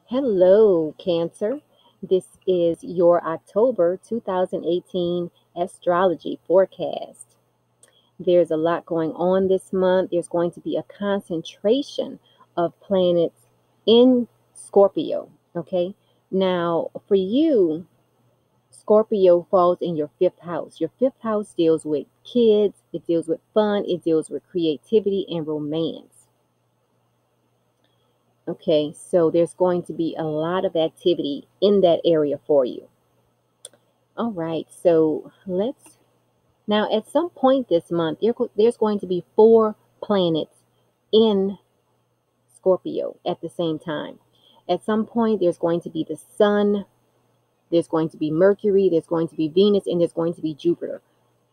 Hello, Cancer. This is your October 2018 astrology forecast. There's a lot going on this month. There's going to be a concentration of planets in Scorpio. Okay. Now, for you, Scorpio falls in your fifth house. Your fifth house deals with kids, it deals with fun, it deals with creativity and romance. Okay, so there's going to be a lot of activity in that area for you. All right, so let's now at some point this month, there's going to be 4 planets in Scorpio at the same time. At some point, there's going to be the Sun, there's going to be Mercury, there's going to be Venus, and there's going to be Jupiter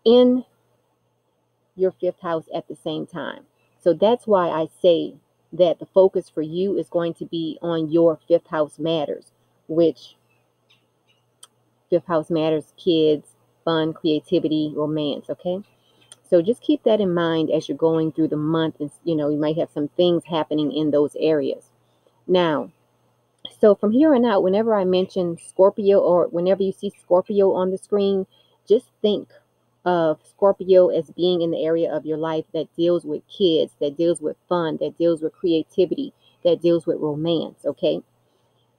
in your fifth house at the same time. So that's why I say that the focus for you is going to be on your fifth house matters, which fifth house matters, kids, fun, creativity, romance. Okay. So just keep that in mind as you're going through the month. And, you might have some things happening in those areas. Now, so from here on out, whenever I mention Scorpio or whenever you see Scorpio on the screen, just think of Scorpio as being in the area of your life that deals with kids, that deals with fun, that deals with creativity, that deals with romance. Okay.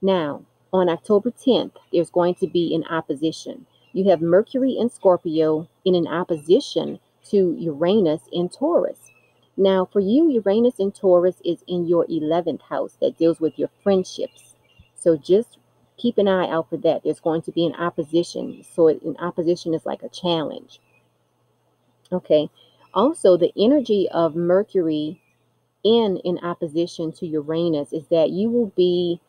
Now, on October 10th, there's going to be an opposition. You have Mercury in Scorpio in an opposition to Uranus in Taurus. Now, for you, Uranus in Taurus is in your 11th house that deals with your friendships. So just keep an eye out for that. There's going to be an opposition. So an opposition is like a challenge. Okay. Also, the energy of Mercury in opposition to Uranus is that you will be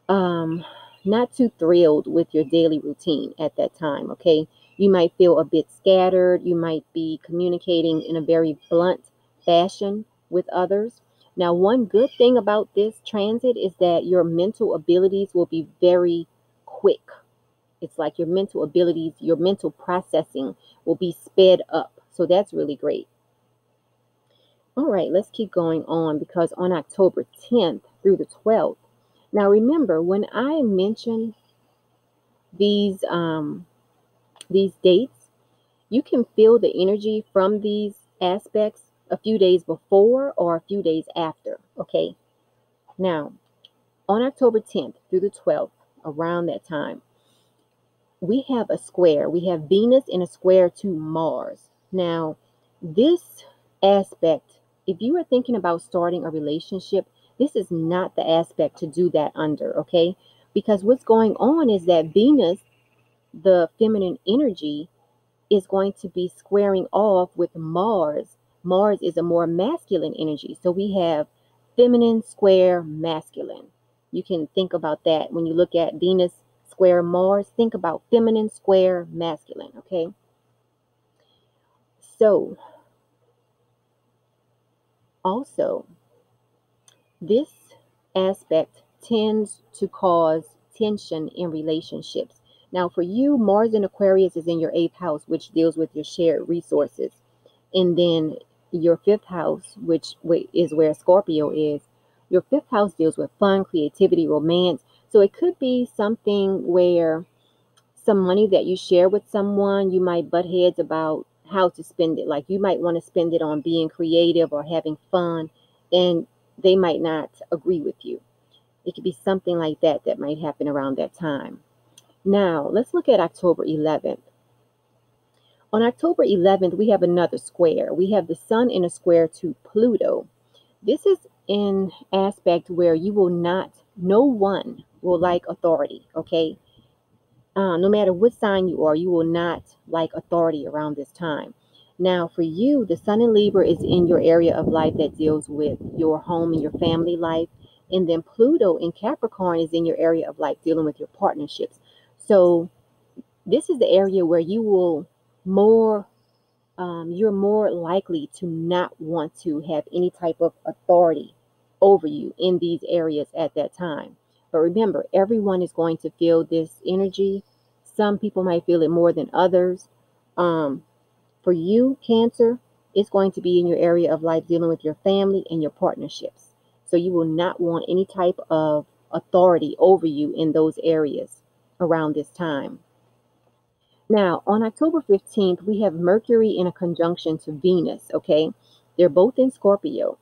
not too thrilled with your daily routine at that time. Okay. You might feel a bit scattered. You might be communicating in a very blunt fashion with others. Now, one good thing about this transit is that your mental abilities will be very quick. It's like your mental abilities, your mental processing will be sped up. So that's really great. All right, let's keep going on because on October 10th through the 12th, now remember when I mention these dates, you can feel the energy from these aspects a few days before or a few days after. Okay. Now, on October 10th through the 12th, around that time, we have a square. We have Venus in a square to Mars. Now, this aspect, if you are thinking about starting a relationship, this is not the aspect to do that under, okay? Because what's going on is that Venus, the feminine energy, is going to be squaring off with Mars. Mars is a more masculine energy. So we have feminine square masculine. You can think about that when you look at Venus square Mars. Think about feminine square masculine. Okay. So also, this aspect tends to cause tension in relationships. Now, for you, Mars in Aquarius is in your 8th house, which deals with your shared resources. And then your 5th house, which is where Scorpio is, your 5th house deals with fun, creativity, romance. So it could be something where some money that you share with someone, you might butt heads about how to spend it. Like you might want to spend it on being creative or having fun, and they might not agree with you. It could be something like that that might happen around that time. Now, let's look at October 11th. On October 11th, we have another square. We have the sun in a square to Pluto. This is an aspect where no one will like authority, okay? No matter what sign you are, you will not like authority around this time. Now, for you, the sun in Libra is in your area of life that deals with your home and your family life. And then Pluto in Capricorn is in your area of life dealing with your partnerships. So this is the area where you're more likely to not want to have any type of authority over you in these areas at that time. But remember, everyone is going to feel this energy. Some people might feel it more than others. For you, Cancer, it's going to be in your area of life dealing with your family and your partnerships. So you will not want any type of authority over you in those areas around this time. Now, on October 15th, we have Mercury in a conjunction to Venus, okay? They're both in Scorpio.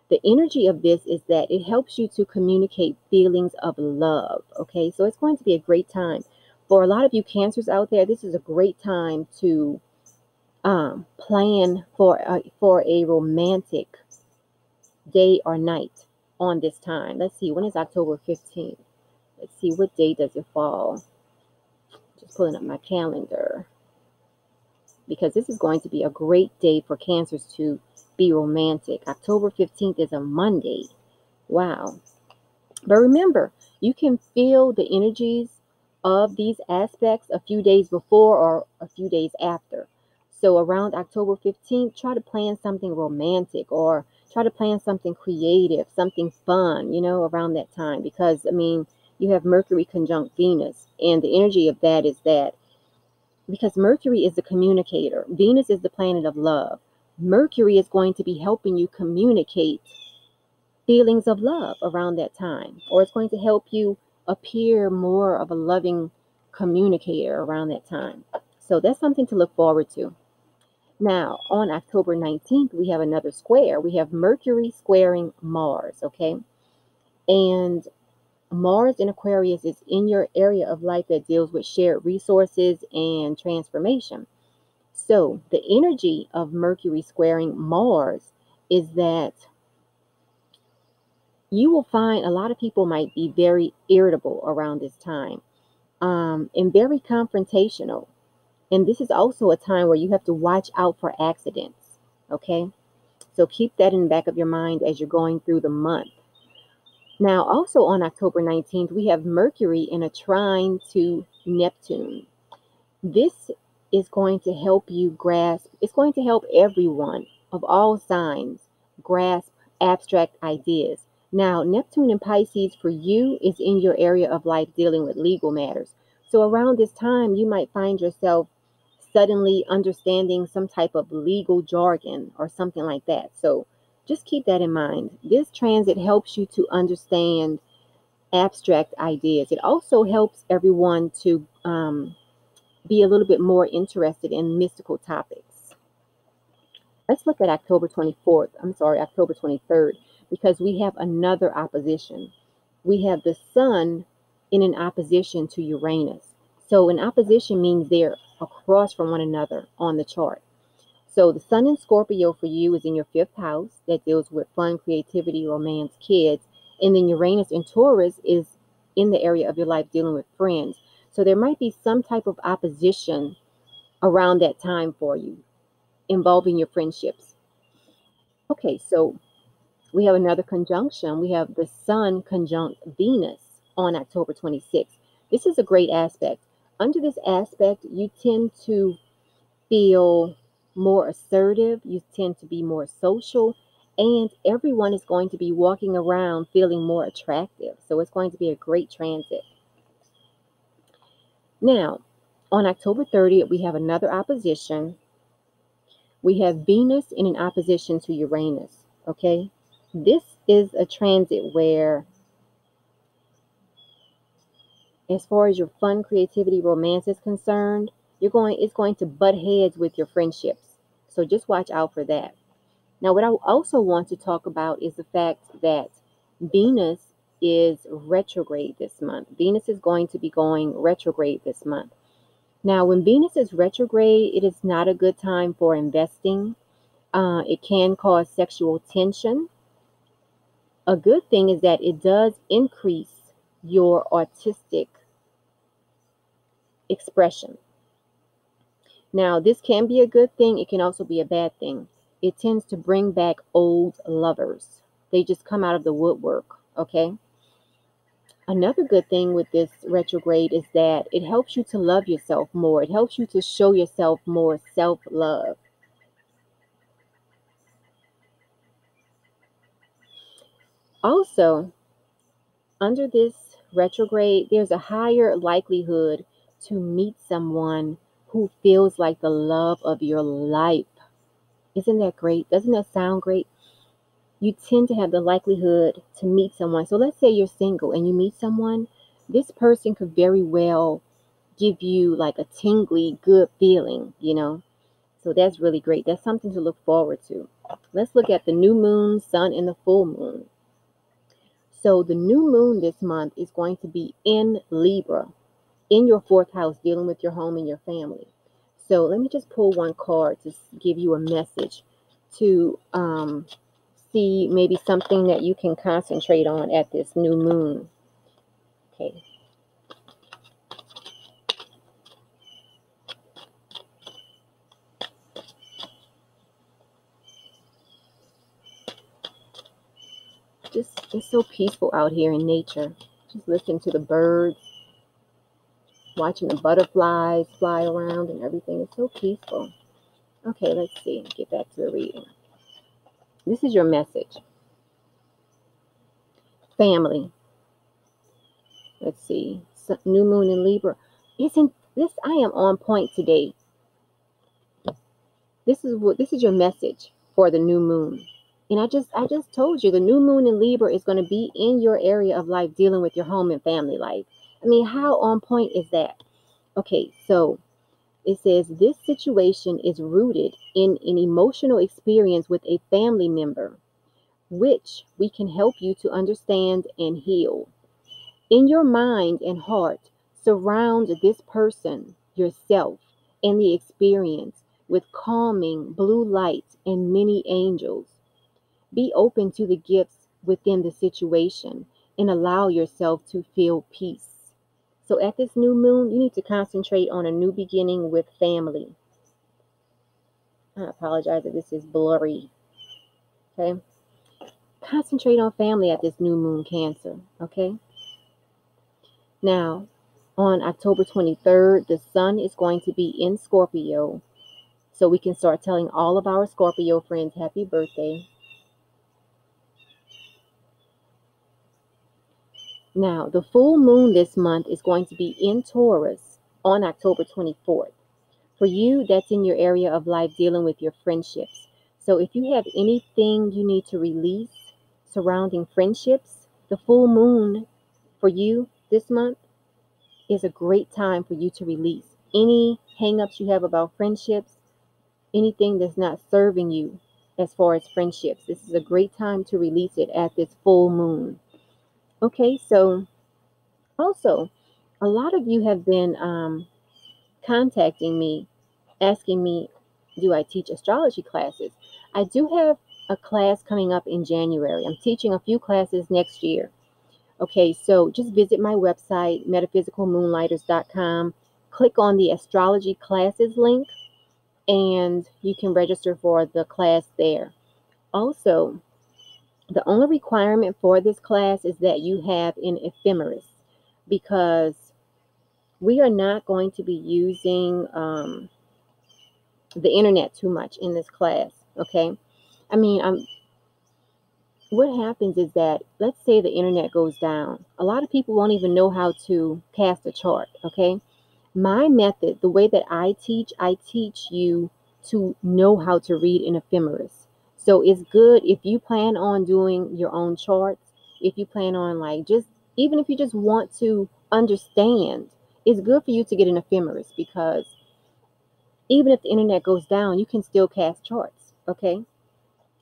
The energy of this is that it helps you to communicate feelings of love, okay? So it's going to be a great time. For a lot of you Cancers out there, this is a great time to plan for a romantic day or night on this time. Let's see, when is October 15th? Let's see, what day does it fall? Just pulling up my calendar, because this is going to be a great day for Cancers to be romantic. October 15th is a Monday. Wow. But remember, you can feel the energies of these aspects a few days before or a few days after. So around October 15th, try to plan something romantic, or try to plan something creative, something fun, around that time. Because, you have Mercury conjunct Venus, and the energy of that is that because Mercury is the communicator, Venus is the planet of love. Mercury is going to be helping you communicate feelings of love around that time, or it's going to help you appear more of a loving communicator around that time. So that's something to look forward to. Now, on October 19th, we have another square. We have Mercury squaring Mars, okay? And Mars in Aquarius is in your area of life that deals with shared resources and transformation. So the energy of Mercury squaring Mars is that you will find a lot of people might be very irritable around this time, and very confrontational. And this is also a time where you have to watch out for accidents, okay? So keep that in the back of your mind as you're going through the month. Now, also on October 19th, we have Mercury in a trine to Neptune. This is going to help you grasp, it's going to help everyone of all signs grasp abstract ideas. Now, Neptune in Pisces for you is in your area of life dealing with legal matters. So around this time, you might find yourself suddenly understanding some type of legal jargon or something like that. So just keep that in mind. This transit helps you to understand abstract ideas. It also helps everyone to be a little bit more interested in mystical topics. Let's look at October 23rd, because we have another opposition. We have the Sun in an opposition to Uranus. So an opposition means they're across from one another on the chart. So the Sun in Scorpio for you is in your 5th house that deals with fun, creativity, romance, kids. And then Uranus in Taurus is in the area of your life dealing with friends. So there might be some type of opposition around that time for you involving your friendships. Okay, so we have another conjunction. We have the Sun conjunct Venus on October 26th. This is a great aspect. Under this aspect, you tend to feel more assertive, you tend to be more social, and everyone is going to be walking around feeling more attractive. So it's going to be a great transit. Now, on October 30th, we have another opposition. We have Venus in an opposition to Uranus, okay? This is a transit where, as far as your fun, creativity, romance is concerned, it's going to butt heads with your friendships. So just watch out for that. Now, what I also want to talk about is the fact that Venus is retrograde this month. Venus is going to be going retrograde this month. Now, when Venus is retrograde, it is not a good time for investing. It can cause sexual tension. A good thing is that it does increase your artistic expression. Now, this can be a good thing. It can also be a bad thing. It tends to bring back old lovers. They just come out of the woodwork, okay? Another good thing with this retrograde is that it helps you to love yourself more. It helps you to show yourself more self-love. Also, under this retrograde, there's a higher likelihood to meet someone who feels like the love of your life. Isn't that great? Doesn't that sound great? you tend to have the likelihood to meet someone. So let's say you're single and you meet someone, this person could very well give you like a tingly, good feeling, you know. So that's really great. That's something to look forward to. Let's look at the new moon, sun, and the full moon. So the new moon this month is going to be in Libra, in your fourth house, dealing with your home and your family. So let me just pull one card to give you a message to see maybe something that you can concentrate on at this new moon. Okay. It's so peaceful out here in nature. Just listen to the birds, watching the butterflies fly around and everything. It's so peaceful. Okay, let's see. Get back to the reading. This is your message. Family. Let's see. New moon in Libra. Isn't this? I am on point today. This is your message for the new moon. And I just told you the new moon in Libra is going to be in your area of life, dealing with your home and family life. I mean, how on point is that? Okay, so it says this situation is rooted in an emotional experience with a family member, which we can help you to understand and heal. In your mind and heart, surround this person, yourself, and the experience with calming blue light and many angels. Be open to the gifts within the situation and allow yourself to feel peace. So at this new moon, you need to concentrate on a new beginning with family. I apologize if this is blurry. Okay. Concentrate on family at this new moon, Cancer. Okay. Now, on October 23rd, the sun is going to be in Scorpio. So we can start telling all of our Scorpio friends happy birthday. Now, the full moon this month is going to be in Taurus on October 24th. For you, that's in your area of life dealing with your friendships. So if you have anything you need to release surrounding friendships, the full moon for you this month is a great time for you to release any hangups you have about friendships, anything that's not serving you as far as friendships. This is a great time to release it at this full moon. Okay, so also, a lot of you have been contacting me, asking me, do I teach astrology classes? I do have a class coming up in January. I'm teaching a few classes next year. Okay, so just visit my website, metaphysicalmoonlighters.com. Click on the astrology classes link, and you can register for the class there. Also, the only requirement for this class is that you have an ephemeris, because we are not going to be using the internet too much in this class. Okay, I mean, what happens is that, let's say the internet goes down, a lot of people won't even know how to cast a chart. Okay, my method, the way that I teach you to know how to read an ephemeris. So it's good if you plan on doing your own charts, if you plan on like just, even if you just want to understand, it's good for you to get an ephemeris, because even if the internet goes down, you can still cast charts. Okay,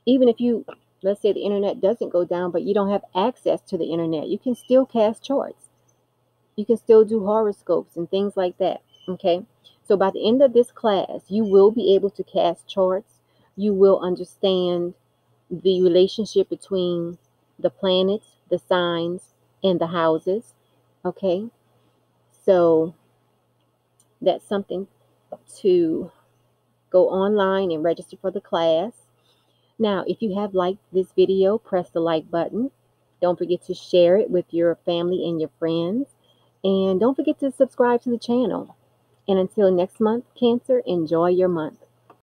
even if you, let's say the internet doesn't go down, but you don't have access to the internet, you can still cast charts. You can still do horoscopes and things like that. Okay, so by the end of this class, you will be able to cast charts. You will understand the relationship between the planets, the signs, and the houses. Okay, so that's something to go online and register for the class. Now, if you have liked this video, press the like button. Don't forget to share it with your family and your friends. And don't forget to subscribe to the channel. And until next month, Cancer, enjoy your month.